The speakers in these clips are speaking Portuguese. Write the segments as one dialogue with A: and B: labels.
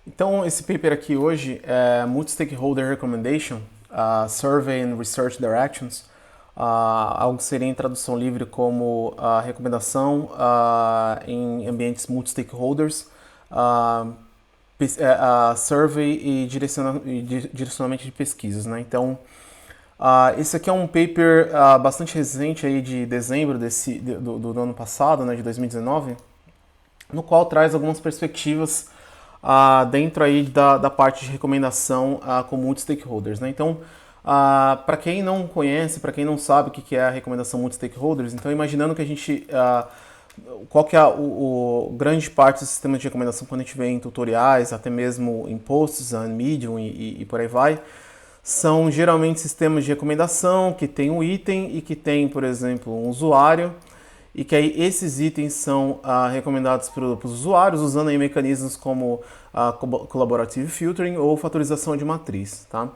A: Então, esse paper aqui hoje é Multi-Stakeholder Recommendation, Survey and Research Directions, algo que seria em tradução livre como recomendação em ambientes multi-stakeholders, uh, survey e direcionamento de pesquisas, né? Então, esse aqui é um paper bastante recente aí de dezembro do ano passado, né, de 2019, no qual traz algumas perspectivas dentro aí da parte de recomendação com multi-stakeholders, né? Então, para quem não conhece, para quem não sabe o que é a recomendação multi-stakeholders, então imaginando que a gente qual que é o grande parte do sistema de recomendação quando a gente vê em tutoriais, até mesmo em posts, em Medium e por aí vai, são geralmente sistemas de recomendação que tem um item e que tem, por exemplo, um usuário e que aí esses itens são recomendados para os usuários usando aí mecanismos como collaborative filtering ou fatorização de matriz, tá?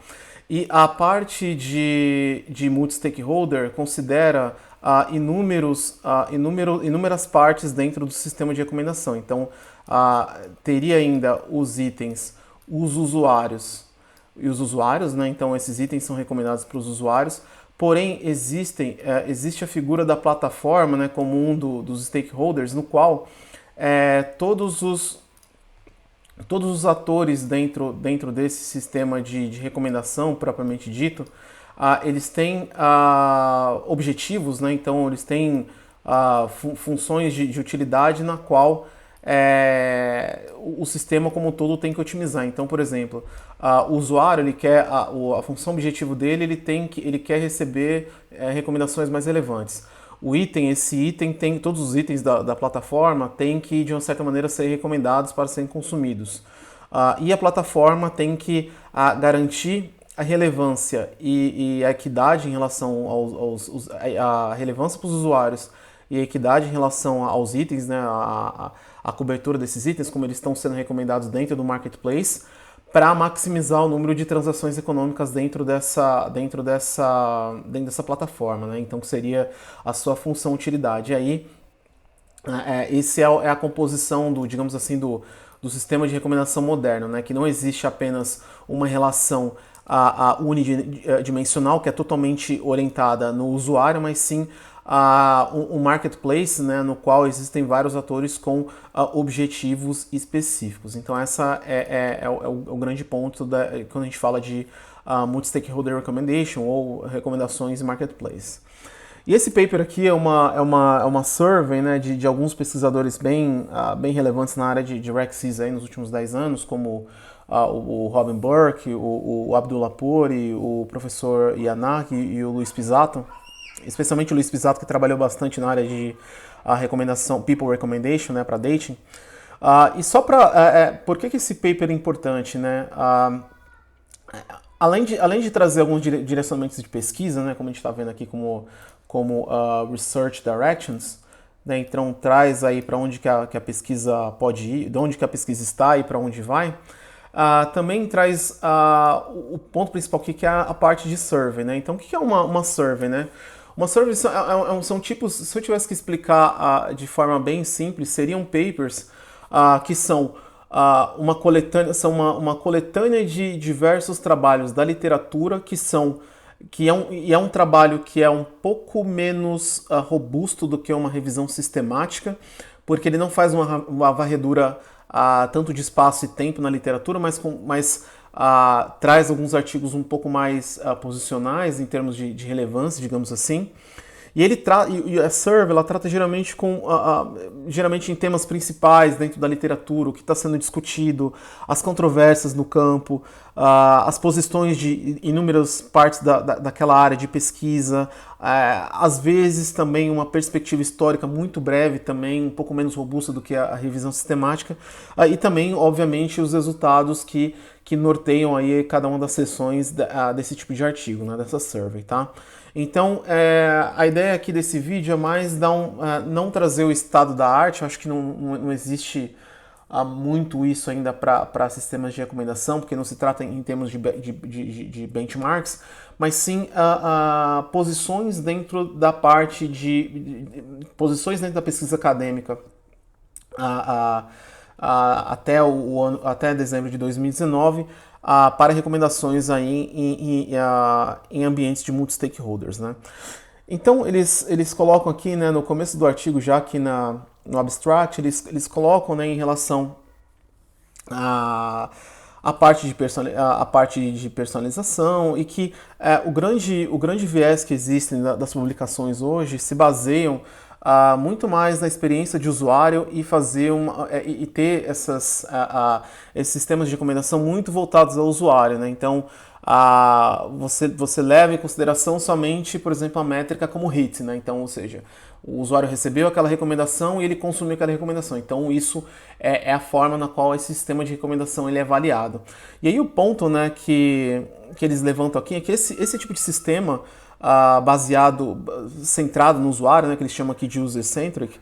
A: E a parte de multi-stakeholder considera inúmeras partes dentro do sistema de recomendação. Então, teria ainda os itens, os usuários e os usuários, né? Então, esses itens são recomendados para os usuários. Porém, existe a figura da plataforma, né, como um dos stakeholders, no qual todos os atores dentro desse sistema de recomendação propriamente dito, eles têm objetivos, né? Então eles têm funções de utilidade na qual o sistema como um todo tem que otimizar. Então, por exemplo, o usuário ele quer a função objetivo dele, ele quer receber recomendações mais relevantes. Esse item tem todos os itens da plataforma têm que de uma certa maneira ser recomendados para serem consumidos. E a plataforma tem que garantir a relevância e a equidade em relação a relevância para os usuários e a equidade em relação aos itens, né, a cobertura desses itens, como eles estão sendo recomendados dentro do marketplace, para maximizar o número de transações econômicas dentro dessa plataforma, né? Então, que seria a sua função utilidade. E aí, esse é a composição digamos assim, do sistema de recomendação moderno, né? Que não existe apenas uma relação unidimensional, que é totalmente orientada no usuário, mas sim um marketplace, né, no qual existem vários atores com objetivos específicos. Então essa é o grande ponto quando a gente fala de multi-stakeholder recommendation ou recomendações marketplace. E esse paper aqui é uma survey, né, de alguns pesquisadores bem relevantes na área de rare disease aí nos últimos 10 anos, como o Robin Burke, o Abdullah Puri, o professor Yanaki e o Luiz Pisato. Especialmente o Luiz Pisato, que trabalhou bastante na área de recomendação, people recommendation, né, para dating. E só para... por que esse paper é importante, né? Além de trazer alguns direcionamentos de pesquisa, né, como a gente está vendo aqui como Research Directions, né, então traz aí para onde que a pesquisa pode ir, de onde que a pesquisa está e para onde vai. Também traz o ponto principal aqui, que é a parte de survey, né? Então, o que é uma survey, né? Uma survey são tipos, se eu tivesse que explicar de forma bem simples, seriam papers que são uma coletânea de diversos trabalhos da literatura é um trabalho que é um pouco menos robusto do que uma revisão sistemática, porque ele não faz uma varredura tanto de espaço e tempo na literatura, mas traz alguns artigos um pouco mais posicionais em termos de relevância, digamos assim. E a survey ela trata geralmente em temas principais dentro da literatura, o que está sendo discutido, as controvérsias no campo, as posições de inúmeras partes daquela área de pesquisa, às vezes também uma perspectiva histórica muito breve, também um pouco menos robusta do que a revisão sistemática, e também, obviamente, os resultados que norteiam aí cada uma das sessões desse tipo de artigo, né, dessa survey, tá? Então, a ideia aqui desse vídeo é mais não trazer o estado da arte. Eu acho que não existe muito isso ainda para sistemas de recomendação, porque não se trata em termos de benchmarks, mas sim posições dentro da parte posições dentro da pesquisa acadêmica até dezembro de 2019 para recomendações aí em ambientes de multi-stakeholders, né? Então, eles colocam aqui, né, no começo do artigo, já aqui no abstract, eles colocam, né, em relação a parte de personalização e que o grande viés que existe das publicações hoje se baseiam muito mais na experiência de usuário e fazer e ter esses sistemas de recomendação muito voltados ao usuário, né? Então, você leva em consideração somente, por exemplo, a métrica como hit, né? Então, ou seja, o usuário recebeu aquela recomendação e ele consumiu aquela recomendação. Então, isso é a forma na qual esse sistema de recomendação ele é avaliado. E aí o ponto, né, que eles levantam aqui é que esse tipo de sistema centrado no usuário, né, que eles chamam aqui de user-centric,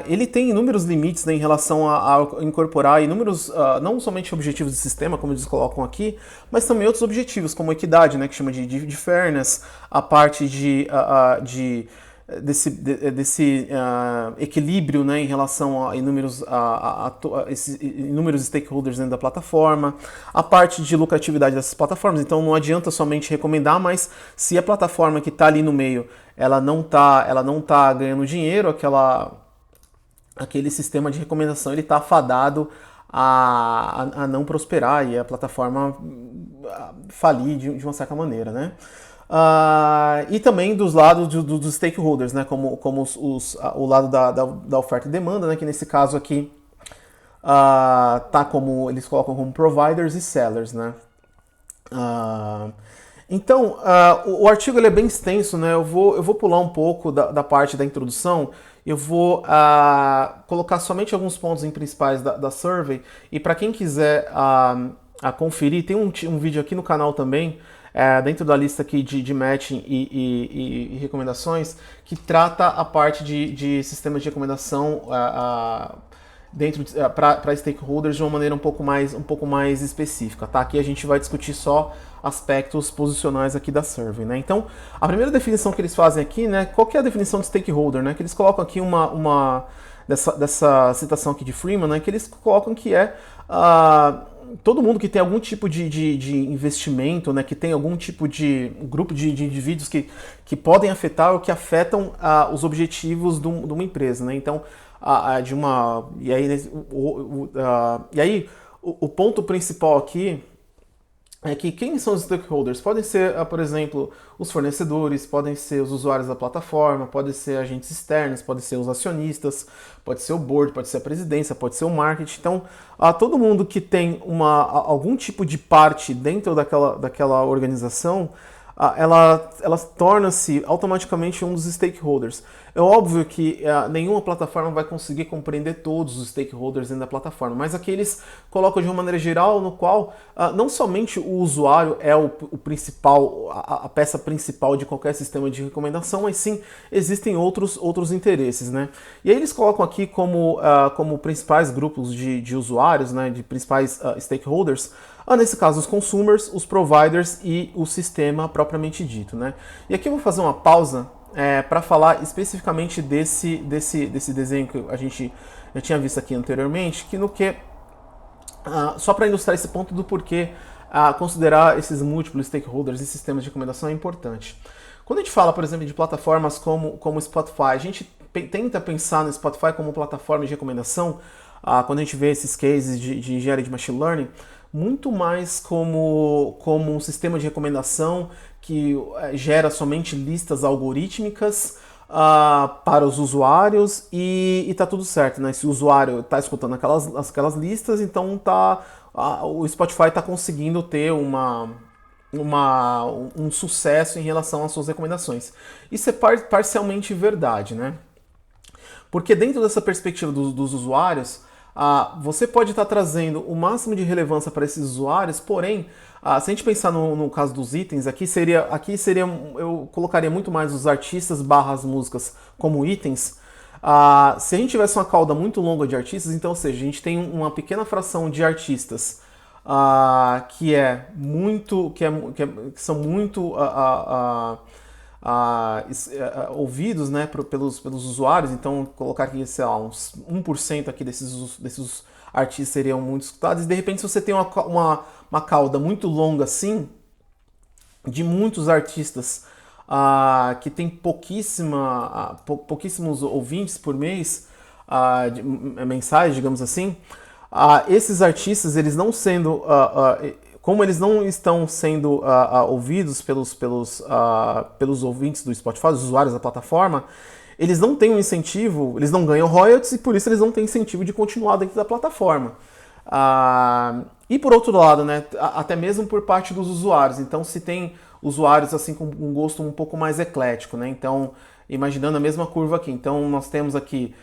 A: ele tem inúmeros limites, né, em relação a incorporar inúmeros, não somente objetivos de sistema, como eles colocam aqui, mas também outros objetivos, como equidade, né, que chama de fairness, a parte desse equilíbrio, né, em relação a inúmeros stakeholders dentro da plataforma, a parte de lucratividade dessas plataformas. Então não adianta somente recomendar, mas se a plataforma que está ali no meio ela não tá ganhando dinheiro, aquele sistema de recomendação ele está fadado a não prosperar e a plataforma falir de uma certa maneira, né? E também dos lados dos stakeholders, né? Como o lado da oferta e demanda, né? Que nesse caso aqui como eles colocam como providers e sellers, né? Então, o artigo ele é bem extenso, né? Eu vou pular um pouco da parte da introdução. Eu vou colocar somente alguns pontos principais da survey. E para quem quiser conferir, tem um vídeo aqui no canal também, dentro da lista aqui de matching e recomendações, que trata a parte de sistemas de recomendação para stakeholders de uma maneira um pouco mais específica, tá? Aqui a gente vai discutir só aspectos posicionais aqui da survey, né? Então, a primeira definição que eles fazem aqui, né? Qual que é a definição de stakeholder, né? Que eles colocam aqui dessa citação aqui de Freeman, né? Que eles colocam que todo mundo que tem algum tipo de investimento, né? Que tem algum tipo de grupo de indivíduos que podem afetar ou que afetam os objetivos de uma empresa, né? Então, o ponto principal aqui é que quem são os stakeholders? Podem ser, por exemplo, os fornecedores, podem ser os usuários da plataforma, podem ser agentes externos, podem ser os acionistas, pode ser o board, pode ser a presidência, pode ser o marketing. Então, todo mundo que tem algum tipo de parte dentro daquela organização, ela torna-se automaticamente um dos stakeholders. É óbvio que nenhuma plataforma vai conseguir compreender todos os stakeholders dentro da plataforma, mas aqui eles colocam de uma maneira geral no qual não somente o usuário é o principal, a peça principal de qualquer sistema de recomendação, mas sim existem outros interesses, né? E aí eles colocam aqui como principais grupos de usuários, né, de principais stakeholders, nesse caso, os consumers, os providers e o sistema propriamente dito, né? E aqui eu vou fazer uma pausa para falar especificamente desse desenho que a gente já tinha visto aqui anteriormente, só para ilustrar esse ponto do porquê considerar esses múltiplos stakeholders e sistemas de recomendação é importante. Quando a gente fala, por exemplo, de plataformas como o Spotify, a gente tenta pensar no Spotify como plataforma de recomendação, quando a gente vê esses cases de engenharia de machine learning, muito mais como um sistema de recomendação que gera somente listas algorítmicas para os usuários e tá tudo certo, né? Se o usuário está escutando aquelas listas, então o Spotify está conseguindo ter um sucesso em relação às suas recomendações. Isso é parcialmente verdade, né? Porque dentro dessa perspectiva dos usuários, você pode estar trazendo o máximo de relevância para esses usuários, porém, se a gente pensar no caso dos itens, aqui seria eu colocaria muito mais os artistas / as músicas como itens. Se a gente tivesse uma cauda muito longa de artistas, então, ou seja, a gente tem uma pequena fração de artistas que são muito ouvidos, né, pelos usuários. Então, colocar aqui, sei lá, uns 1% aqui desses artistas seriam muito escutados. E de repente, se você tem uma cauda muito longa assim, de muitos artistas que tem pouquíssimos ouvintes por mês, mensais, digamos assim, esses artistas, eles não sendo, como eles não estão sendo ouvidos pelos ouvintes do Spotify, os usuários da plataforma, eles não têm um incentivo, eles não ganham royalties e por isso eles não têm incentivo de continuar dentro da plataforma. E por outro lado, né, até mesmo por parte dos usuários. Então, se tem usuários assim com um gosto um pouco mais eclético, né? Então, imaginando a mesma curva aqui. Então, nós temos aqui,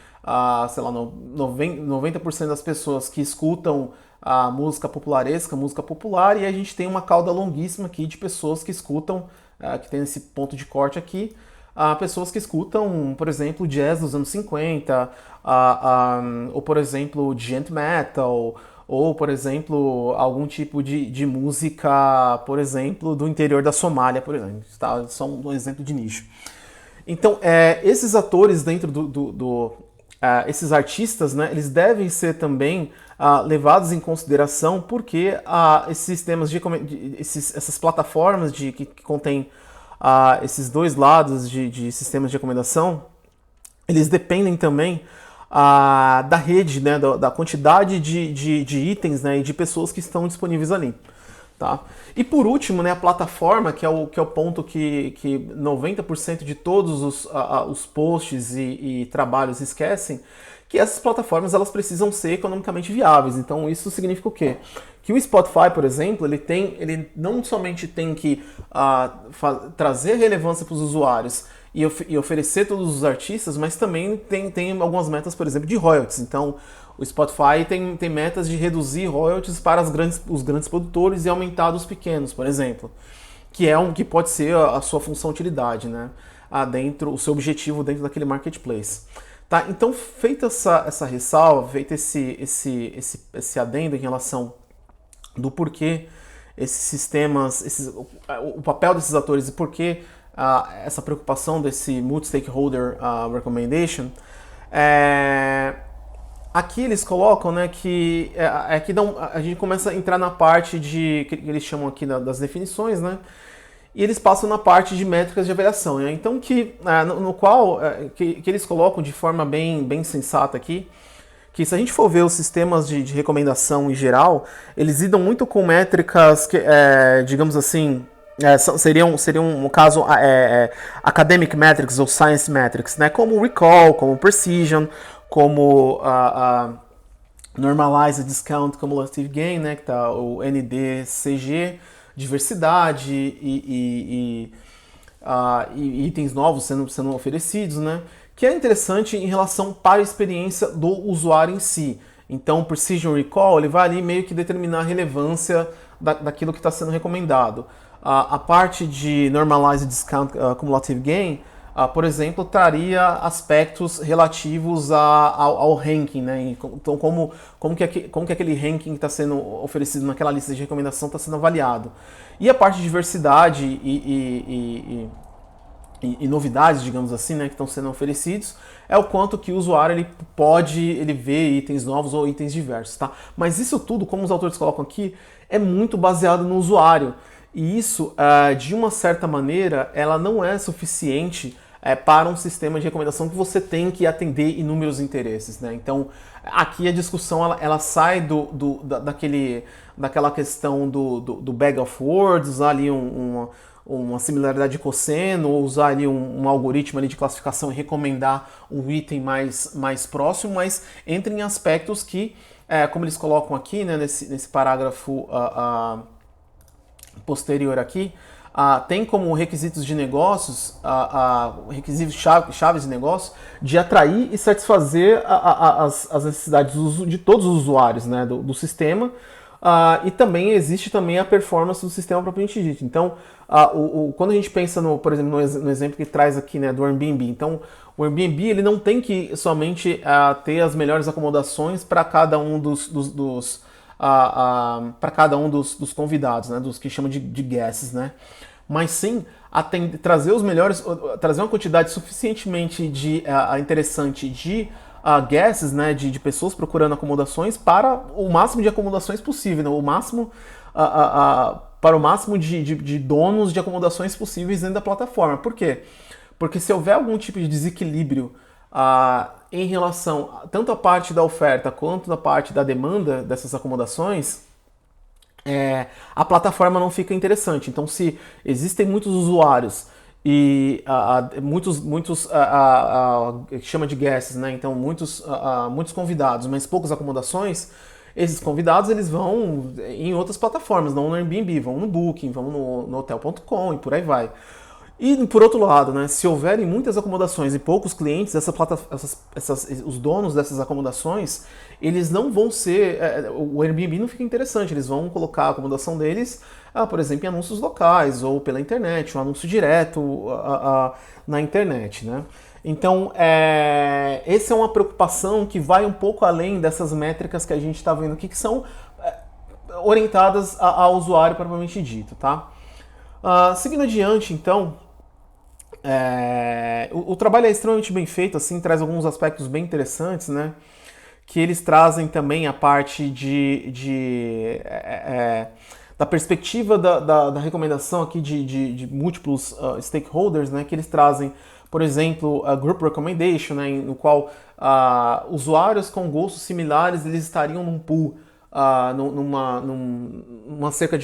A: sei lá, 90% das pessoas que escutam a música popularesca, música popular, e a gente tem uma cauda longuíssima aqui de pessoas que escutam, que tem esse ponto de corte aqui, pessoas que escutam, por exemplo, jazz dos anos 50, ou, por exemplo, gent metal, ou, por exemplo, algum tipo de música, por exemplo, do interior da Somália, por exemplo. Tá? Só um exemplo de nicho. Então, esses atores dentro esses artistas, né, eles devem ser também levados em consideração porque esses sistemas essas plataformas que contêm esses dois lados de sistemas de recomendação, eles dependem também da rede, né, da quantidade de itens, né, e de pessoas que estão disponíveis ali. Tá? E por último, né, a plataforma, que é o ponto que 90% de todos os posts e trabalhos esquecem, que essas plataformas elas precisam ser economicamente viáveis. Então isso significa o quê? Que o Spotify, por exemplo, ele não somente tem que trazer relevância para os usuários e oferecer todos os artistas, mas também tem algumas metas, por exemplo, de royalties. Então, o Spotify tem metas de reduzir royalties para os grandes produtores e aumentar dos pequenos, por exemplo, que pode ser a sua função utilidade, né? O seu objetivo dentro daquele marketplace. Tá? Então, feita essa ressalva, feito esse adendo em relação do porquê esses sistemas, o papel desses atores e porquê essa preocupação desse multi-stakeholder recommendation, aqui eles colocam, né, que a gente começa a entrar na parte que eles chamam aqui das definições, né, e eles passam na parte de métricas de avaliação, né, então no qual que eles colocam de forma bem sensata aqui, que se a gente for ver os sistemas de recomendação em geral, eles lidam muito com métricas que, digamos assim, seriam no caso, academic metrics ou science metrics, né? Como recall, como precision, como normalized discount cumulative gain, né? Que tá o NDCG, diversidade e itens novos sendo oferecidos, né? Que é interessante em relação para a experiência do usuário em si. Então, o Precision Recall ele vai ali meio que determinar a relevância daquilo que está sendo recomendado. A parte de Normalized Discount Cumulative Gain, por exemplo, traria aspectos relativos ao ranking, né? Então, como que aquele ranking que está sendo oferecido naquela lista de recomendação está sendo avaliado. E a parte de diversidade e novidades, digamos assim, né, que estão sendo oferecidos, é o quanto que o usuário ele vê itens novos ou itens diversos, tá? Mas isso tudo, como os autores colocam aqui, é muito baseado no usuário. E isso, de uma certa maneira, ela não é suficiente para um sistema de recomendação que você tem que atender inúmeros interesses, né? Então, aqui a discussão ela sai daquela questão do bag of words, usar ali uma similaridade de cosseno, ou usar ali um algoritmo ali de classificação e recomendar um item mais próximo, mas entra em aspectos que, como eles colocam aqui, né, nesse parágrafo posterior aqui, tem como requisitos de negócios, requisitos chaves de negócio, de atrair e satisfazer as necessidades de todos os usuários, né, do sistema, e também existe também a performance do sistema propriamente dito. Então, quando a gente pensa, por exemplo, no exemplo que traz aqui, né, do Airbnb, então o Airbnb ele não tem que somente ter as melhores acomodações para cada um dos convidados, né, dos que chamam de guests, né? Mas sim trazer os melhores, trazer uma quantidade suficientemente interessante de guesses, né, de pessoas procurando acomodações para o máximo de acomodações possível, né, para o máximo de donos de acomodações possíveis dentro da plataforma. Por quê? Porque se houver algum tipo de desequilíbrio em relação tanto à parte da oferta quanto da parte da demanda dessas acomodações, a plataforma não fica interessante. Então, se existem muitos usuários e muitos que chama de guests, né? Então muitos convidados, mas poucas acomodações, esses convidados eles vão em outras plataformas, não no Airbnb, vão no Booking, vão no Hotel.com e por aí vai. E por outro lado, né, se houverem muitas acomodações e poucos clientes, os donos dessas acomodações, eles não vão ser. O Airbnb não fica interessante, eles vão colocar a acomodação deles, por exemplo, em anúncios locais ou pela internet, um anúncio direto na internet. Né? Então, essa é uma preocupação que vai um pouco além dessas métricas que a gente está vendo aqui, que são orientadas ao usuário propriamente dito. Tá? Seguindo adiante, então. O trabalho é extremamente bem feito, assim, traz alguns aspectos bem interessantes, né? Que eles trazem também a parte da perspectiva da recomendação aqui de múltiplos stakeholders, né? Que eles trazem, por exemplo, a Group Recommendation, né? No qual usuários com gostos similares eles estariam num pool. Numa cerca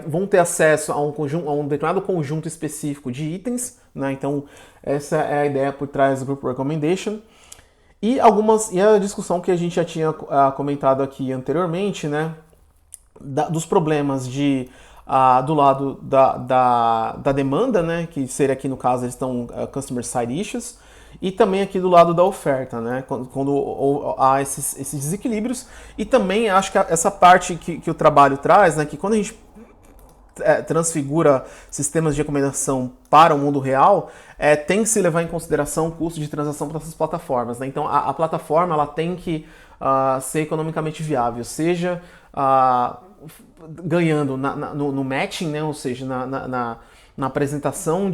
A: vão ter acesso a um determinado conjunto específico de itens, né? Então essa é a ideia por trás do Group Recommendation e a discussão que a gente já tinha comentado aqui anteriormente, né? Dos problemas do lado da demanda, né? Que seria aqui no caso eles estão Customer Side Issues. E também aqui do lado da oferta, né? Quando há esses desequilíbrios. E também acho que essa parte que o trabalho traz, né? Que quando a gente transfigura sistemas de recomendação para o mundo real, tem que se levar em consideração o custo de transação para essas plataformas. Né? Então a plataforma ela tem que ser economicamente viável, seja ganhando no matching, né? Ou seja, na apresentação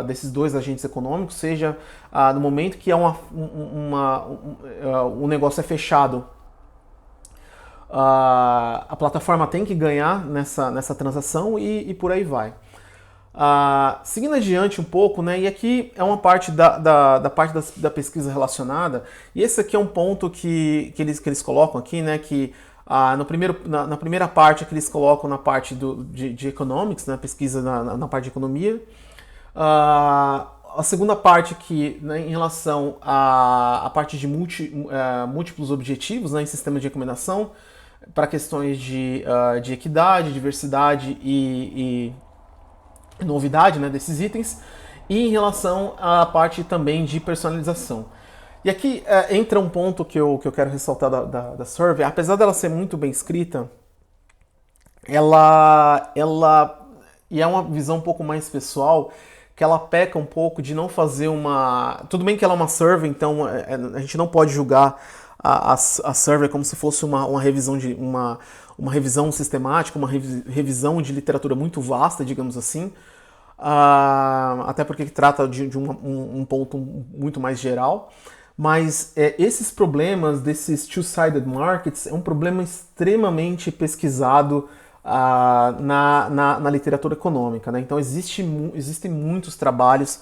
A: desses dois agentes econômicos, seja no momento que um negócio é fechado, a plataforma tem que ganhar nessa transação e por aí vai. Seguindo adiante um pouco, né, e aqui é uma parte da pesquisa relacionada, e esse aqui é um ponto que eles colocam aqui, né, que na primeira parte que eles colocam na parte de economics, né, pesquisa na parte de economia. A segunda parte aqui, né, em relação à parte de múltiplos objetivos, né, em sistemas de recomendação, para questões de equidade, diversidade e novidade, né, desses itens, e em relação à parte também de personalização. E aqui entra um ponto que eu quero ressaltar da survey. Apesar dela ser muito bem escrita, ela e é uma visão um pouco mais pessoal, que ela peca um pouco de não fazer uma... Tudo bem que ela é uma survey, então a gente não pode julgar a survey como se fosse uma revisão uma revisão sistemática, uma revisão de literatura muito vasta, digamos assim, até porque trata de um ponto muito mais geral. Mas esses problemas desses two-sided markets é um problema extremamente pesquisado na literatura econômica. Né? Então existem muitos trabalhos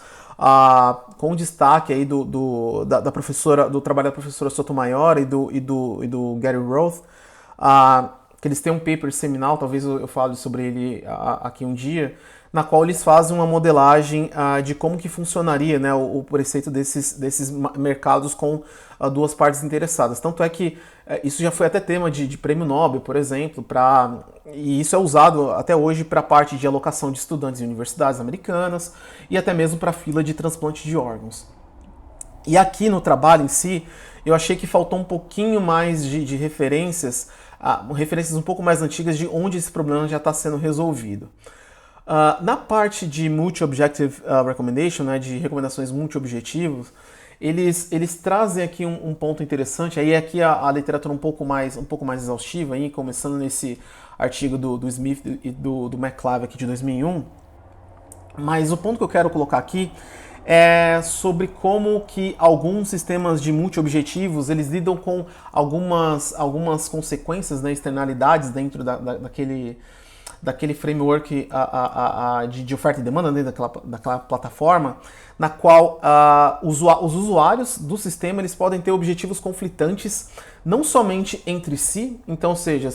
A: com destaque aí do trabalho da professora Sotomayor e do Gary Roth, que eles têm um paper seminal, talvez eu fale sobre ele aqui um dia, na qual eles fazem uma modelagem de como que funcionaria, né, o preceito desses mercados com duas partes interessadas. Tanto é que isso já foi até tema de prêmio Nobel, por exemplo, e isso é usado até hoje para a parte de alocação de estudantes em universidades americanas e até mesmo para a fila de transplante de órgãos. E aqui no trabalho em si, eu achei que faltou um pouquinho mais de referências um pouco mais antigas de onde esse problema já está sendo resolvido. Na parte de Multi-Objective Recommendation, né, de recomendações multi-objetivos, eles trazem aqui um ponto interessante, aí aqui a literatura um pouco mais exaustiva, aí, começando nesse artigo do Smith e do McClave aqui de 2001, Mas o ponto que eu quero colocar aqui é sobre como que alguns sistemas de multi-objetivos eles lidam com algumas consequências, né, externalidades dentro daquele framework de oferta e demanda dentro daquela plataforma, na qual os usuários do sistema eles podem ter objetivos conflitantes não somente entre si, então, ou seja,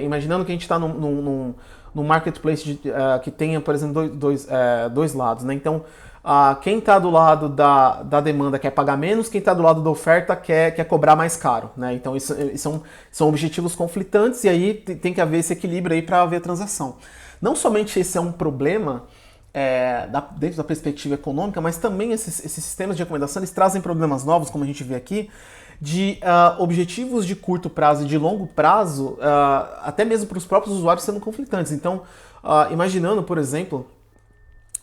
A: imaginando que a gente está num marketplace que tenha, por exemplo, dois lados, né? Então, quem está do lado da demanda quer pagar menos, quem está do lado da oferta quer cobrar mais caro, né? Então, isso são objetivos conflitantes e aí tem que haver esse equilíbrio aí para haver transação. Não somente esse é um problema dentro da perspectiva econômica, mas também esses sistemas de recomendação eles trazem problemas novos, como a gente vê aqui, de objetivos de curto prazo e de longo prazo, até mesmo para os próprios usuários sendo conflitantes. Então, imaginando, por exemplo,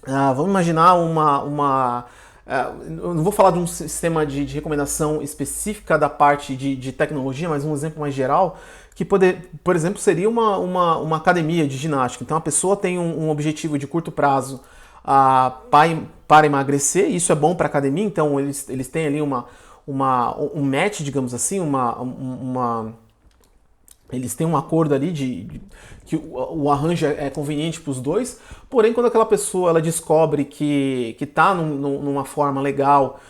A: vamos imaginar eu não vou falar de um sistema de recomendação específica da parte de tecnologia, mas um exemplo mais geral, que por exemplo, seria uma academia de ginástica. Então a pessoa tem um objetivo de curto prazo para emagrecer, e isso é bom para a academia, então eles têm ali um match, digamos assim, eles têm um acordo ali que o arranjo é conveniente para os dois, porém quando aquela pessoa ela descobre que está numa forma legal,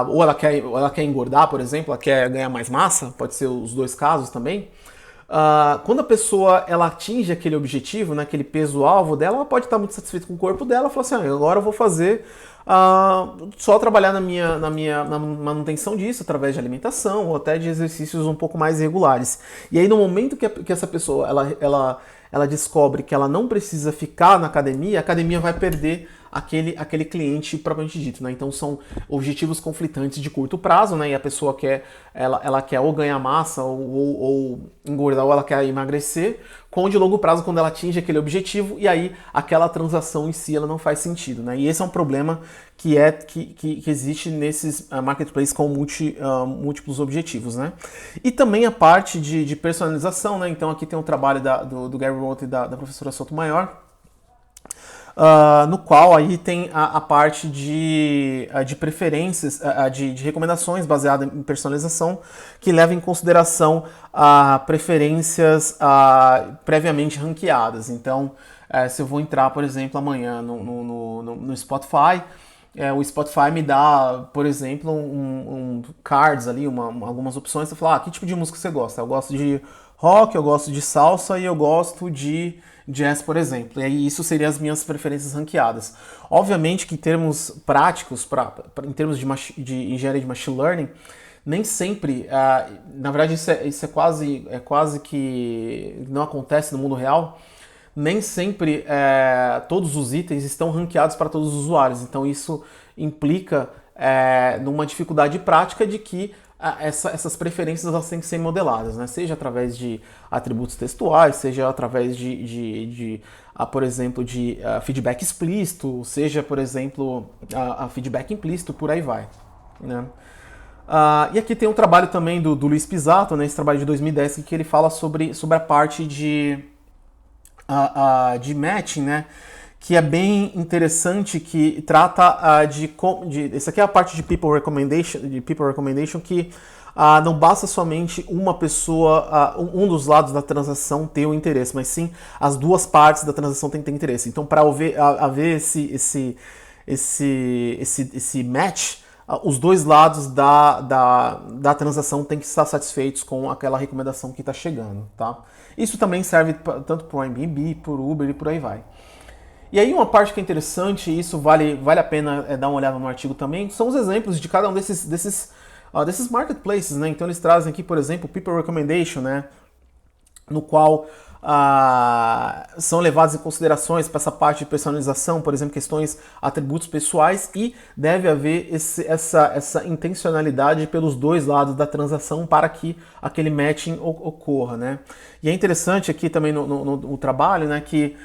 A: ou ela quer engordar, por exemplo, ela quer ganhar mais massa, pode ser os dois casos também, quando a pessoa ela atinge aquele objetivo, né, aquele peso-alvo dela, ela pode estar muito satisfeita com o corpo dela e falar assim, agora eu vou fazer só trabalhar na manutenção disso, através de alimentação ou até de exercícios um pouco mais regulares. E aí no momento que essa pessoa ela descobre que ela não precisa ficar na academia, a academia vai perder aquele cliente propriamente dito, né? Então são objetivos conflitantes de curto prazo, né? E a pessoa ela quer ou ganhar massa ou engordar ou ela quer emagrecer, com de longo prazo quando ela atinge aquele objetivo e aí aquela transação em si ela não faz sentido, né? E esse é um problema que existe nesses marketplaces com múltiplos objetivos, né? E também a parte de personalização, né? Então aqui tem um trabalho do Gary Roth e da professora Sotomayor, no qual aí tem a parte de preferências, de recomendações baseada em personalização, que leva em consideração preferências previamente ranqueadas. Então, se eu vou entrar, por exemplo, amanhã no Spotify, o Spotify me dá, por exemplo, um cards ali, algumas opções. Você fala, que tipo de música você gosta? Eu gosto de rock, eu gosto de salsa e eu gosto de jazz, por exemplo. E aí isso seriam as minhas preferências ranqueadas. Obviamente que em termos práticos, em termos de engenharia de machine learning, nem sempre, na verdade isso é quase que não acontece no mundo real, nem sempre todos os itens estão ranqueados para todos os usuários. Então isso implica numa dificuldade prática de que essas preferências elas têm que ser modeladas, né? Seja através de atributos textuais, seja através por exemplo, de feedback explícito, seja, por exemplo, feedback implícito, por aí vai, né? E aqui tem um trabalho também do Luiz Pisato, né? Esse trabalho de 2010, que ele fala sobre a parte de matching, né? Que é bem interessante, que trata essa aqui é a parte de people recommendation, que não basta somente uma pessoa, um dos lados da transação ter o interesse, mas sim as duas partes da transação têm que ter interesse. Então, para haver esse match, os dois lados da transação têm que estar satisfeitos com aquela recomendação que está chegando, tá? Isso também serve tanto para o Airbnb, para o Uber e por aí vai. E aí uma parte que é interessante, e isso vale a pena dar uma olhada no artigo também, são os exemplos de cada um desses marketplaces, né? Então eles trazem aqui, por exemplo, o People Recommendation, né? No qual são levadas em considerações para essa parte de personalização, por exemplo, questões, atributos pessoais, e deve haver essa intencionalidade pelos dois lados da transação para que aquele matching ocorra, né? E é interessante aqui também no trabalho, né, que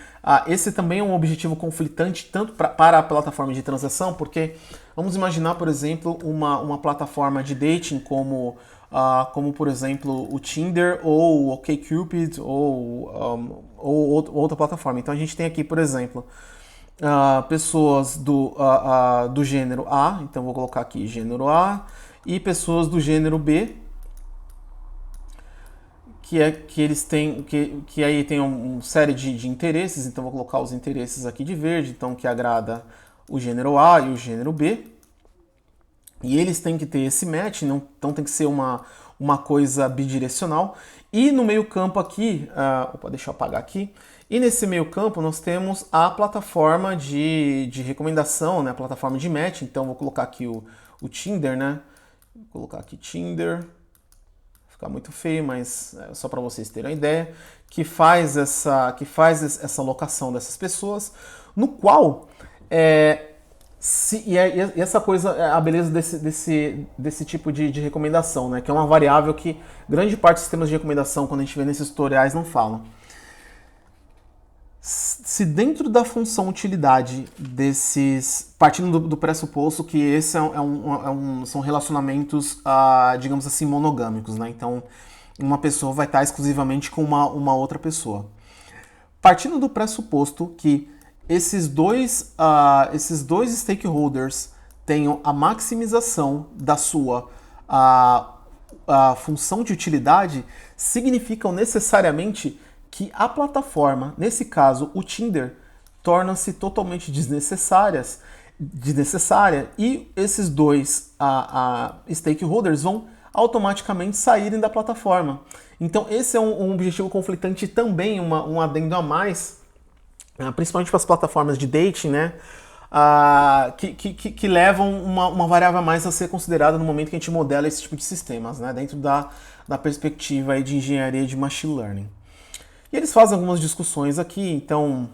A: esse também é um objetivo conflitante tanto para a plataforma de transação, porque vamos imaginar, por exemplo, uma plataforma de dating como por exemplo o Tinder ou o OkCupid ou outra plataforma. Então a gente tem aqui, por exemplo, pessoas do gênero A, então vou colocar aqui gênero A, e pessoas do gênero B, que eles têm, que aí tem uma série de interesses, então vou colocar os interesses aqui de verde, então que agrada o gênero A e o gênero B. E eles têm que ter esse match, não, então tem que ser uma coisa bidirecional. E no meio campo aqui, deixa eu apagar aqui, e nesse meio campo nós temos a plataforma de recomendação, né, a plataforma de match, então vou colocar aqui o Tinder, né, vou colocar aqui Tinder, ficar muito feio, mas é só para vocês terem uma ideia, que faz essa alocação dessas pessoas, no qual e essa coisa é a beleza desse tipo de recomendação, né? Que é uma variável que grande parte dos sistemas de recomendação, quando a gente vê nesses tutoriais, não falam. Se dentro da função utilidade desses, partindo do pressuposto que esse são relacionamentos, digamos assim, monogâmicos, né? Então, uma pessoa vai estar exclusivamente com uma outra pessoa. Partindo do pressuposto que esses dois stakeholders tenham a maximização da sua a função de utilidade, significam necessariamente que a plataforma, nesse caso o Tinder, torna-se totalmente desnecessária e esses dois stakeholders vão automaticamente saírem da plataforma. Então esse é um objetivo conflitante também, um adendo a mais, principalmente para as plataformas de dating, né? Que levam uma variável a mais a ser considerada no momento que a gente modela esse tipo de sistemas, né? Dentro da perspectiva aí de engenharia de machine learning. E eles fazem algumas discussões aqui, então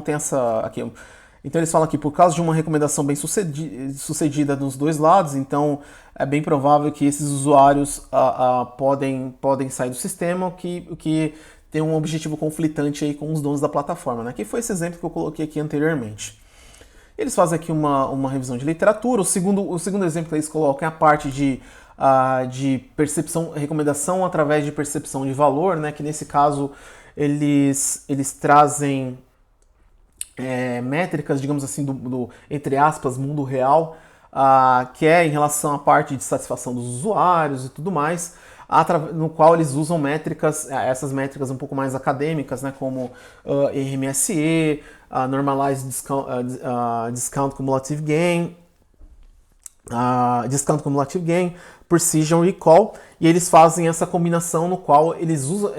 A: tem essa aqui. Então eles falam aqui, por causa de uma recomendação bem sucedida nos dois lados, então é bem provável que esses usuários podem sair do sistema, o que tem um objetivo conflitante aí com os donos da plataforma, né? Que foi esse exemplo que eu coloquei aqui anteriormente. Eles fazem aqui uma revisão de literatura. O segundo exemplo que eles colocam é a parte de percepção, recomendação através de percepção de valor, né? Que nesse caso eles trazem métricas, digamos assim, do entre aspas, mundo real, que é em relação à parte de satisfação dos usuários e tudo mais, no qual eles usam métricas, essas métricas um pouco mais acadêmicas, né, como RMSE, Normalized Discount Cumulative Gain, Discount Cumulative Gain, Precision Recall, e eles fazem essa combinação no qual eles usam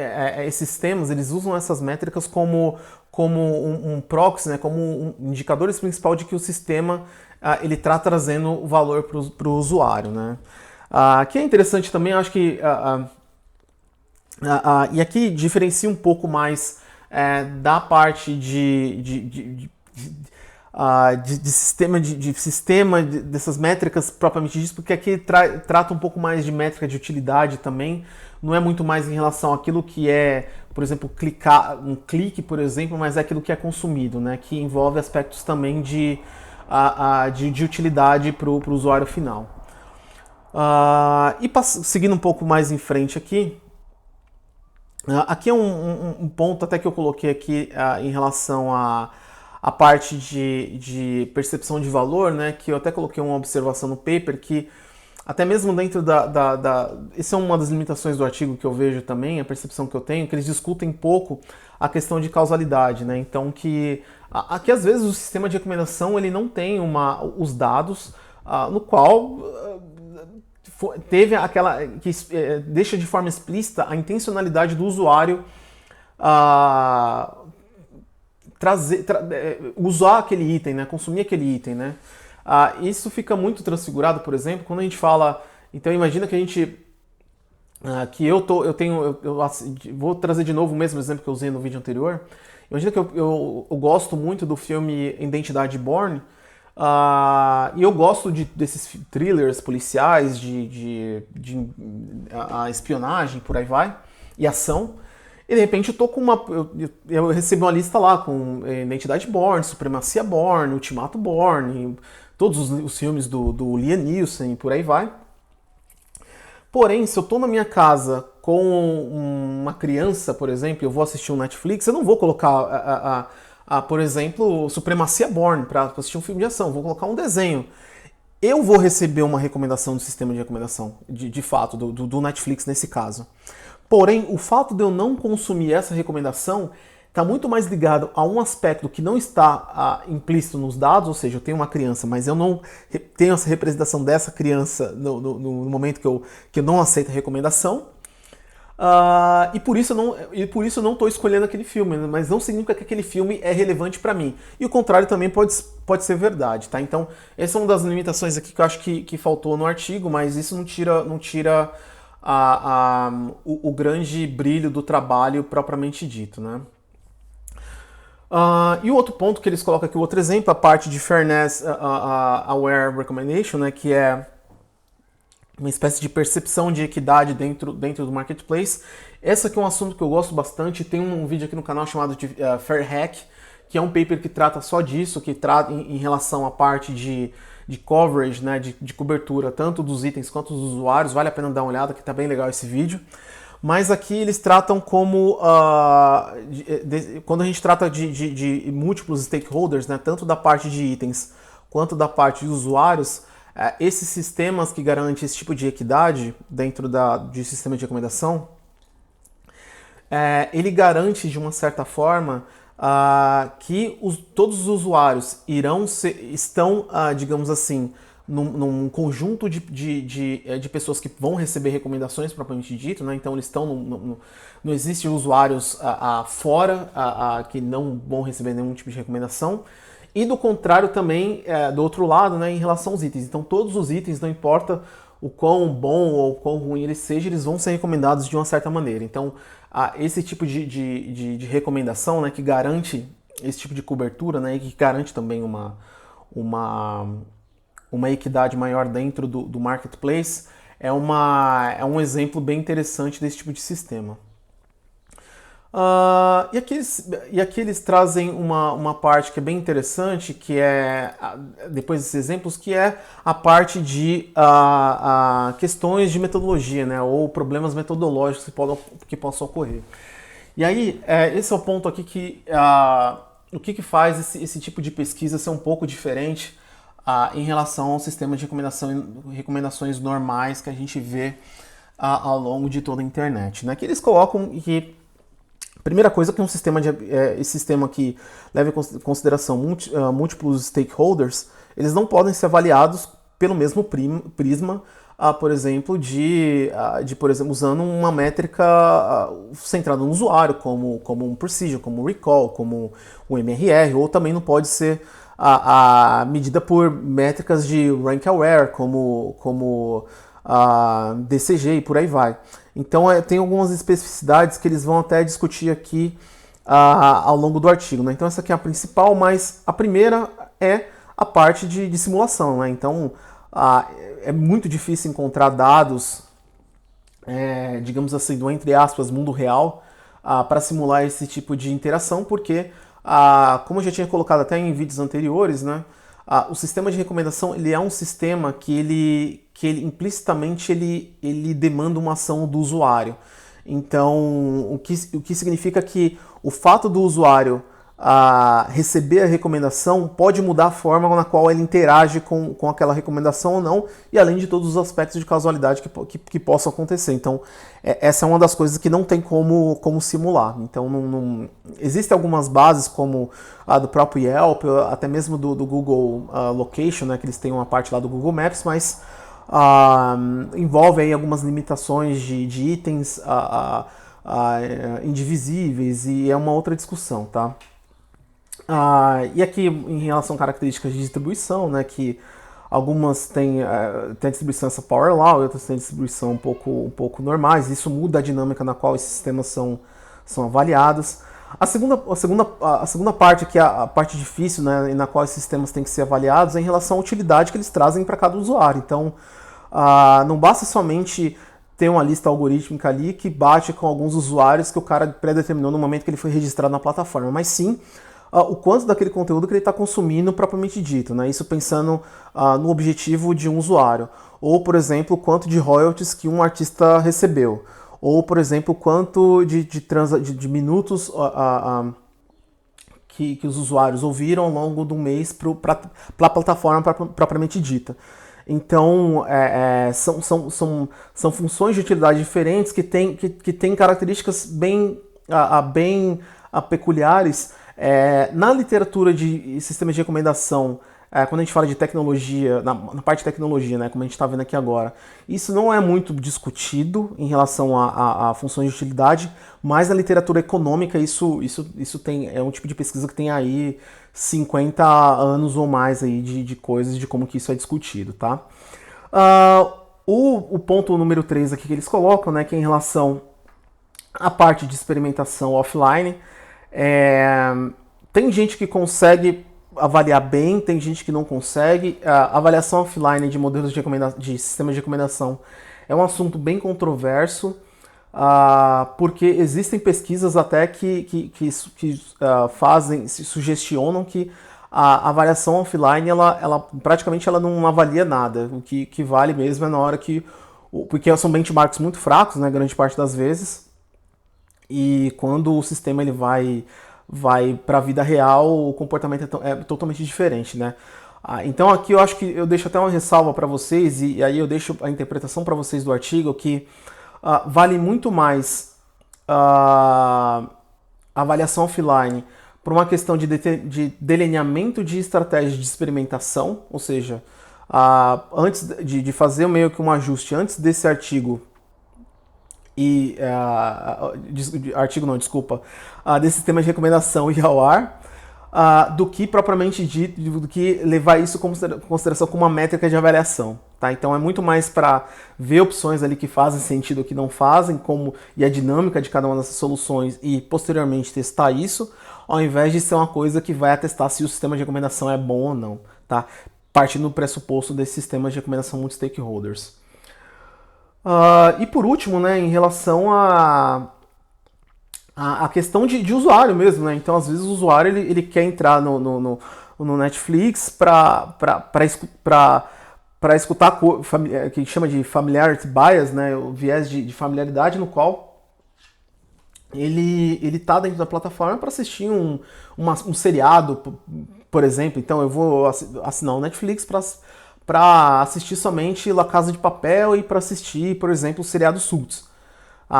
A: esses sistemas, eles usam essas métricas como um proxy, né, como um indicador principal de que o sistema ele está trazendo o valor para o usuário, né? Que é interessante também, acho que e aqui diferencia um pouco mais da parte de sistema dessas métricas propriamente disso, porque aqui trata um pouco mais de métrica de utilidade também, não é muito mais em relação àquilo que é, por exemplo, um clique, por exemplo, mas é aquilo que é consumido, né, que envolve aspectos também de utilidade para o usuário final. Seguindo um pouco mais em frente aqui, aqui é um ponto até que eu coloquei aqui em relação à parte de percepção de valor, né, que eu até coloquei uma observação no paper que até mesmo dentro essa é uma das limitações do artigo que eu vejo também, a percepção que eu tenho, que eles discutem pouco a questão de causalidade, né, então que aqui às vezes o sistema de recomendação ele não tem os dados no qual teve aquela que deixa de forma explícita a intencionalidade do usuário usar aquele item, né, consumir aquele item, né. Isso fica muito transfigurado, por exemplo, quando a gente fala. Então imagina que a gente vou trazer de novo o mesmo exemplo que eu usei no vídeo anterior. Imagina que eu gosto muito do filme Identidade Bourne. E eu gosto desses thrillers policiais, de espionagem, por aí vai, e ação. E de repente eu tô com eu recebo uma lista lá com Identidade Bourne, Supremacia Bourne, Ultimato Bourne, todos os filmes do Liam Neeson e por aí vai. Porém, se eu tô na minha casa com uma criança, por exemplo, eu vou assistir um Netflix, eu não vou colocar por exemplo, Supremacia Born, para assistir um filme de ação, vou colocar um desenho. Eu vou receber uma recomendação do sistema de recomendação, de fato, do Netflix nesse caso. Porém, o fato de eu não consumir essa recomendação está muito mais ligado a um aspecto que não está implícito nos dados, ou seja, eu tenho uma criança, mas eu não tenho essa representação dessa criança no momento que eu não aceito a recomendação. E por isso eu não estou escolhendo aquele filme, mas não significa que aquele filme é relevante para mim. E o contrário também pode ser verdade, tá? Então, essa é uma das limitações aqui que eu acho que faltou no artigo, mas isso não tira o grande brilho do trabalho propriamente dito, né? E o outro ponto que eles colocam aqui, o outro exemplo, a parte de Fairness Aware Recommendation, né, que é uma espécie de percepção de equidade dentro do marketplace. Esse aqui é um assunto que eu gosto bastante. Tem um vídeo aqui no canal chamado de Fair Hack, que é um paper que trata só disso, que trata em relação à parte de coverage, né, de cobertura, tanto dos itens quanto dos usuários. Vale a pena dar uma olhada, que tá bem legal esse vídeo. Mas aqui eles tratam como, quando a gente trata de múltiplos stakeholders, né, tanto da parte de itens quanto da parte de usuários, esses sistemas que garantem esse tipo de equidade dentro de sistema de recomendação, ele garante de uma certa forma que todos os usuários estão, digamos assim, num conjunto de pessoas que vão receber recomendações propriamente dito, né? Então eles estão não existe usuários fora que não vão receber nenhum tipo de recomendação. E do contrário também, do outro lado, né, em relação aos itens. Então todos os itens, não importa o quão bom ou quão ruim eles sejam, eles vão ser recomendados de uma certa maneira. Então esse tipo de recomendação, né, que garante esse tipo de cobertura, né, e que garante também uma equidade maior dentro do marketplace, é um exemplo bem interessante desse tipo de sistema. E aqui eles trazem uma parte que é bem interessante, que é, depois desses exemplos, que é a parte de questões de metodologia, né, ou problemas metodológicos que possam ocorrer. E aí, esse é o ponto aqui o que faz esse tipo de pesquisa ser um pouco diferente em relação ao sistema de recomendações normais que a gente vê ao longo de toda a internet, né? Que eles colocam que a primeira coisa é que esse sistema que leva em consideração múltiplos stakeholders, eles não podem ser avaliados pelo mesmo prisma, por exemplo, por exemplo, usando uma métrica centrada no usuário, como um precision, como um recall, como o MRR, ou também não pode ser medida por métricas de rank aware, como DCG e por aí vai. Então tem algumas especificidades que eles vão até discutir aqui ao longo do artigo, né? Então essa aqui é a principal, mas a primeira é a parte de simulação, né? Então é muito difícil encontrar dados, digamos assim, do entre aspas mundo real para simular esse tipo de interação, porque como eu já tinha colocado até em vídeos anteriores, né, o sistema de recomendação ele é um sistema que ele implicitamente ele demanda uma ação do usuário. Então, o que significa que o fato do usuário receber a recomendação pode mudar a forma na qual ele interage com aquela recomendação ou não, e além de todos os aspectos de casualidade que possam acontecer. Então, essa é uma das coisas que não tem como simular. Então, existem algumas bases, como a do próprio Yelp, até mesmo do Google Location, né, que eles têm uma parte lá do Google Maps, mas envolve aí algumas limitações de itens indivisíveis, e é uma outra discussão, tá? E aqui em relação a características de distribuição, né, que algumas têm a distribuição essa power law, outras têm distribuição um pouco normais. Isso muda a dinâmica na qual esses sistemas são avaliados. A segunda parte, que é a parte difícil, né, na qual esses sistemas têm que ser avaliados, é em relação à utilidade que eles trazem para cada usuário. Então, não basta somente ter uma lista algorítmica ali que bate com alguns usuários que o cara predeterminou no momento que ele foi registrado na plataforma, mas sim o quanto daquele conteúdo que ele está consumindo propriamente dito, né? Isso pensando no objetivo de um usuário. Ou, por exemplo, quanto de royalties que um artista recebeu. Ou, por exemplo, quanto de minutos que os usuários ouviram ao longo do mês para a plataforma propriamente dita. Então, são funções de utilidade diferentes que têm características bem peculiares. Na literatura de sistemas de recomendação, quando a gente fala de tecnologia, na parte de tecnologia, né, como a gente está vendo aqui agora, isso não é muito discutido em relação a funções de utilidade, mas na literatura econômica isso é um tipo de pesquisa que tem aí 50 anos ou mais aí de coisas, de como que isso é discutido, tá? O ponto número 3 aqui que eles colocam, né, que é em relação à parte de experimentação offline, tem gente que consegue avaliar bem, tem gente que não consegue. A avaliação offline de modelos de sistemas de recomendação é um assunto bem controverso, porque existem pesquisas até que sugestionam que a avaliação offline, ela praticamente ela não avalia nada. O que vale mesmo é na hora que... Porque são benchmarks muito fracos, né, grande parte das vezes, e quando o sistema ele vai para a vida real, o comportamento é totalmente diferente, né? Então aqui eu acho que eu deixo até uma ressalva para vocês, e aí eu deixo a interpretação para vocês do artigo, que vale muito mais a avaliação offline por uma questão de delineamento de estratégias de experimentação, ou seja, antes de fazer meio que um ajuste antes desse artigo, desse sistema de recomendação ir ao ar, do que propriamente dito, do que levar isso em consideração como uma métrica de avaliação. Tá? Então é muito mais para ver opções ali que fazem sentido ou que não fazem, e a dinâmica de cada uma dessas soluções, e posteriormente testar isso, ao invés de ser uma coisa que vai atestar se o sistema de recomendação é bom ou não. Tá? Partindo do pressuposto desse sistema de recomendação multi-stakeholders. E por último, né, em relação a questão de usuário mesmo, né? Então, às vezes, o usuário ele quer entrar no Netflix para escutar que chama de familiarity bias, né? O viés de familiaridade, no qual ele tá dentro da plataforma para assistir um seriado, por exemplo. Então, eu vou assinar o Netflix para assistir somente La Casa de Papel e para assistir, por exemplo, o seriado Suits.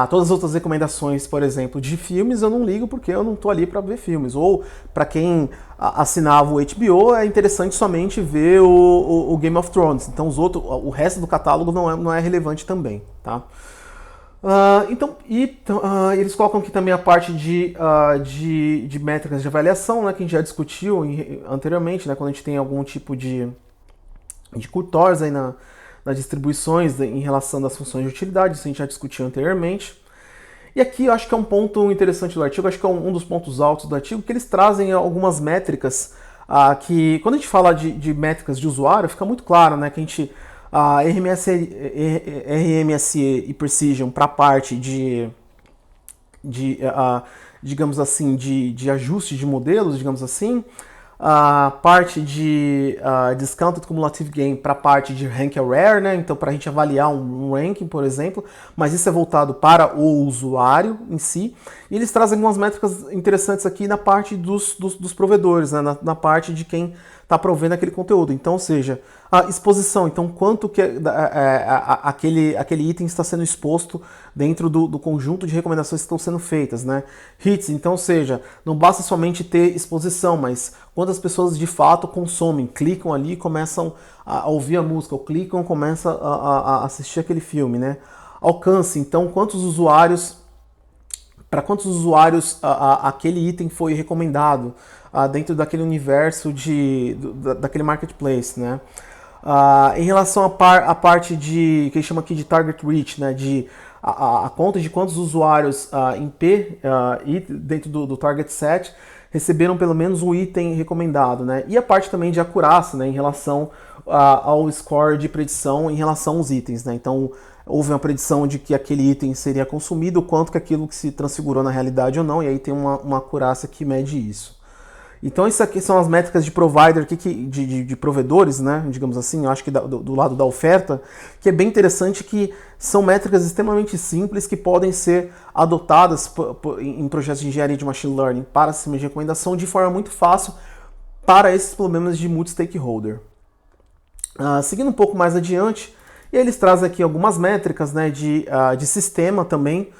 A: Todas as outras recomendações, por exemplo, de filmes, eu não ligo porque eu não tô ali para ver filmes. Ou, para quem assinava o HBO, é interessante somente ver o Game of Thrones. Então, o resto do catálogo não é relevante também, tá? Eles colocam aqui também a parte de métricas de avaliação, né, que a gente já discutiu anteriormente, né, quando a gente tem algum tipo de curtors aí nas distribuições em relação das funções de utilidade, isso a gente já discutiu anteriormente. E aqui eu acho que é um ponto interessante do artigo, acho que é um dos pontos altos do artigo, que eles trazem algumas métricas que, quando a gente fala de métricas de usuário, fica muito claro, né, que a gente... RMSE e Precision para a parte digamos assim, de ajuste de modelos, digamos assim, a parte de Discounted Cumulative Gain para a parte de Rank Aware, né? Então, para a gente avaliar um ranking, por exemplo, mas isso é voltado para o usuário em si. E eles trazem algumas métricas interessantes aqui na parte dos provedores, né? Na parte de quem está provendo aquele conteúdo. Então, ou seja, a exposição, então quanto que aquele item está sendo exposto dentro do conjunto de recomendações que estão sendo feitas, né? Hits, então, ou seja, não basta somente ter exposição, mas quantas pessoas de fato consomem, clicam ali e começam a ouvir a música, ou clicam e começam a assistir aquele filme, né? Alcance, então para quantos usuários aquele item foi recomendado dentro daquele universo daquele marketplace, né? Em relação à parte que eles chamam aqui de target reach, né? A conta de quantos usuários em P dentro do target set receberam pelo menos um item recomendado, né? E a parte também de acurácia, né? Em relação ao score de predição em relação aos itens, né? Então, houve uma predição de que aquele item seria consumido, quanto que aquilo que se transfigurou na realidade ou não, e aí tem uma acurácia que mede isso. Então isso aqui são as métricas de provider, de provedores, né, digamos assim, eu acho que do lado da oferta, que é bem interessante que são métricas extremamente simples que podem ser adotadas em projetos de engenharia de machine learning para sistemas de recomendação de forma muito fácil para esses problemas de multi-stakeholder. Seguindo um pouco mais adiante, eles trazem aqui algumas métricas, né, de sistema também,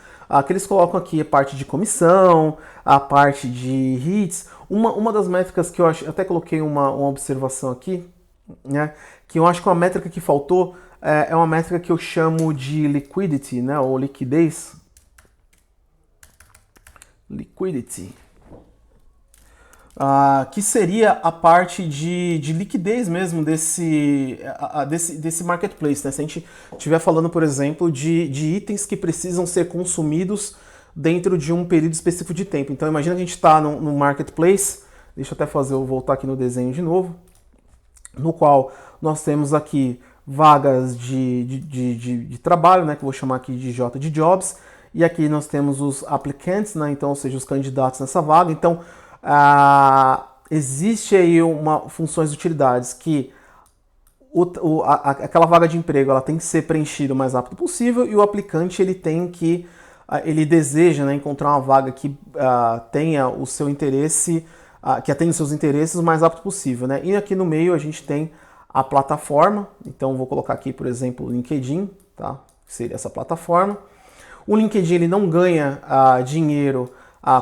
A: que eles colocam aqui a parte de comissão, a parte de hits. Uma das métricas que eu até coloquei uma observação aqui, né, que eu acho que uma métrica que faltou é uma métrica que eu chamo de liquidity, né, ou liquidez. Liquidity. Que seria a parte de liquidez mesmo desse marketplace, né? Se a gente estiver falando, por exemplo, de itens que precisam ser consumidos dentro de um período específico de tempo. Então imagina que a gente está no marketplace, deixa eu até voltar aqui no desenho de novo, no qual nós temos aqui vagas de trabalho, né, que eu vou chamar aqui de J de jobs, e aqui nós temos os applicants, né, então, ou seja, os candidatos nessa vaga. Então existe aí funções de utilidades que aquela vaga de emprego ela tem que ser preenchida o mais rápido possível, e o aplicante ele deseja, né, encontrar uma vaga que tenha o seu interesse, que atenda os seus interesses o mais rápido possível, né? E aqui no meio a gente tem a plataforma. Então vou colocar aqui, por exemplo, o LinkedIn, tá? Que seria essa plataforma. O LinkedIn ele não ganha dinheiro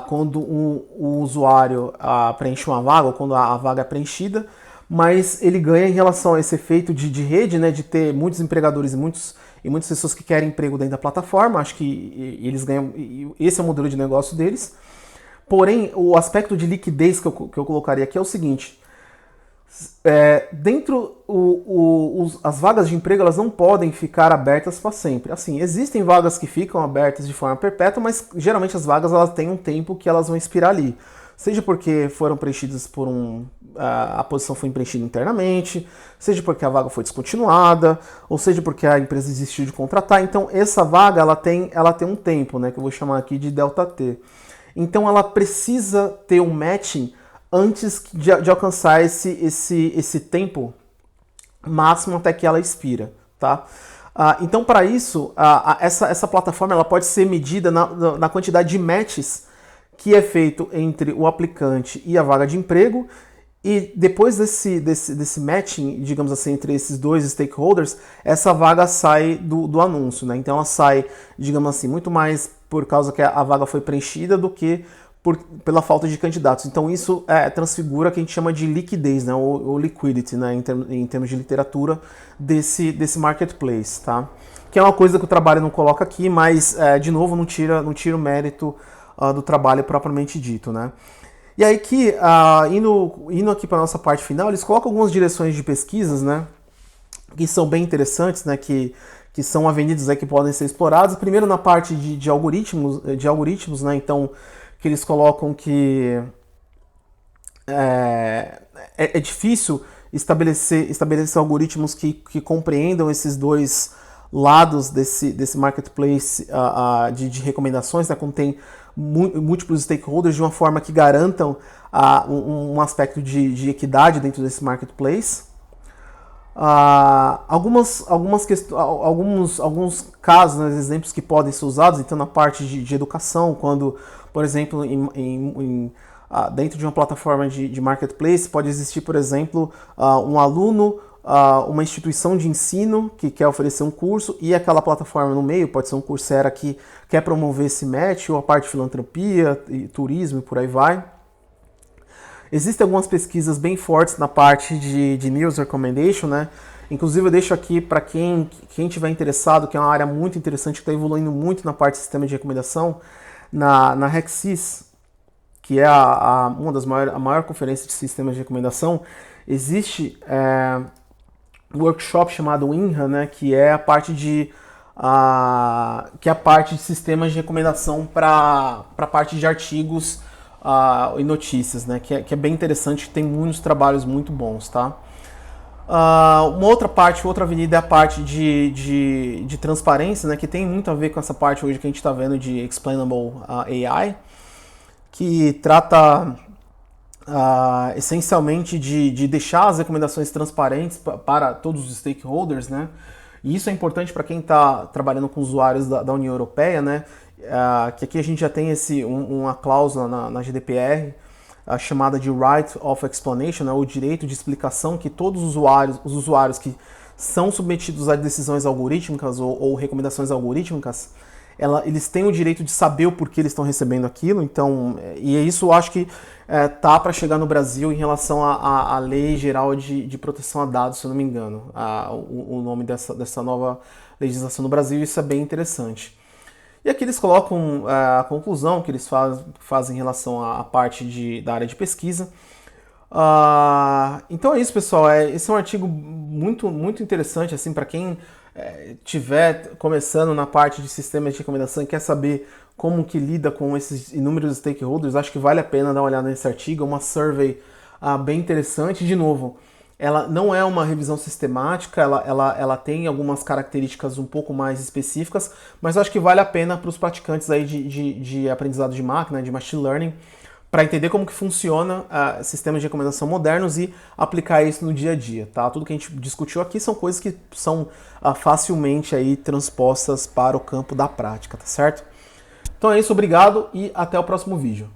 A: quando o usuário preenche uma vaga, ou quando a vaga é preenchida, mas ele ganha em relação a esse efeito de rede, né, de ter muitos empregadores e muitas pessoas que querem emprego dentro da plataforma. Acho que eles ganham, esse é o modelo de negócio deles. Porém, o aspecto de liquidez que eu colocaria aqui é o seguinte: as vagas de emprego elas não podem ficar abertas para sempre. Assim, existem vagas que ficam abertas de forma perpétua, mas geralmente as vagas elas têm um tempo que elas vão expirar ali. Seja porque foram preenchidas a posição foi preenchida internamente, seja porque a vaga foi descontinuada, ou seja porque a empresa desistiu de contratar. Então essa vaga ela tem um tempo, né, que eu vou chamar aqui de delta T. Então ela precisa ter um matching antes de alcançar esse tempo máximo até que ela expira, tá? Então para isso, essa plataforma ela pode ser medida na quantidade de matches que é feito entre o aplicante e a vaga de emprego, e depois desse matching, digamos assim, entre esses dois stakeholders, essa vaga sai do anúncio, né? Então ela sai, digamos assim, muito mais por causa que a vaga foi preenchida do que pela falta de candidatos. Então isso transfigura o que a gente chama de liquidez, né? Ou liquidity, né? Em termos de literatura desse marketplace, tá? Que é uma coisa que o trabalho não coloca aqui, mas, de novo, não tira o mérito do trabalho propriamente dito, né? E aí que, indo aqui para a nossa parte final, eles colocam algumas direções de pesquisas, né, que são bem interessantes, né, que são avenidas aí que podem ser exploradas. Primeiro na parte de algoritmos, né, então, que eles colocam que é difícil estabelecer algoritmos que compreendam esses dois lados desse marketplace de recomendações, né, quando tem múltiplos stakeholders, de uma forma que garantam um aspecto de equidade dentro desse marketplace. Alguns casos, né, exemplos que podem ser usados, então na parte de educação, quando, por exemplo, dentro de uma plataforma de marketplace pode existir, por exemplo, um aluno, uma instituição de ensino que quer oferecer um curso, e aquela plataforma no meio, pode ser um Coursera que quer promover esse match, ou a parte de filantropia, e turismo e por aí vai. Existem algumas pesquisas bem fortes na parte de News Recommendation, né? Inclusive eu deixo aqui para quem tiver interessado, que é uma área muito interessante, que está evoluindo muito na parte de sistema de recomendação, na RecSys, que é a maior conferência de sistemas de recomendação. Existe um workshop chamado WinRAM, né, que é a parte de sistemas de recomendação para a parte de artigos e notícias, né, que é bem interessante, tem muitos trabalhos muito bons, tá? Outra avenida é a parte de transparência, né, que tem muito a ver com essa parte hoje que a gente está vendo de Explainable AI, que trata essencialmente de deixar as recomendações transparentes para todos os stakeholders, né? E isso é importante para quem está trabalhando com usuários da União Europeia, né? Que aqui a gente já tem uma cláusula na GDPR chamada de Right of Explanation, né? O direito de explicação que todos os usuários que são submetidos a decisões algorítmicas ou recomendações algorítmicas, eles têm o direito de saber o porquê eles estão recebendo aquilo. Então, e isso eu acho que tá para chegar no Brasil em relação à Lei Geral de Proteção a Dados, se eu não me engano, o nome dessa nova legislação no Brasil. Isso é bem interessante. E aqui eles colocam a conclusão que eles fazem em relação à parte da área de pesquisa. Então é isso, pessoal. Esse é um artigo muito, muito interessante assim, para quem estiver começando na parte de sistemas de recomendação e quer saber como que lida com esses inúmeros stakeholders. Acho que vale a pena dar uma olhada nesse artigo. É uma survey bem interessante. De novo, ela não é uma revisão sistemática, ela tem algumas características um pouco mais específicas, mas eu acho que vale a pena para os praticantes aí de aprendizado de máquina, de machine learning, para entender como que funciona sistemas de recomendação modernos e aplicar isso no dia a dia, tá? Tudo que a gente discutiu aqui são coisas que são facilmente aí transpostas para o campo da prática, tá certo? Então é isso, obrigado e até o próximo vídeo.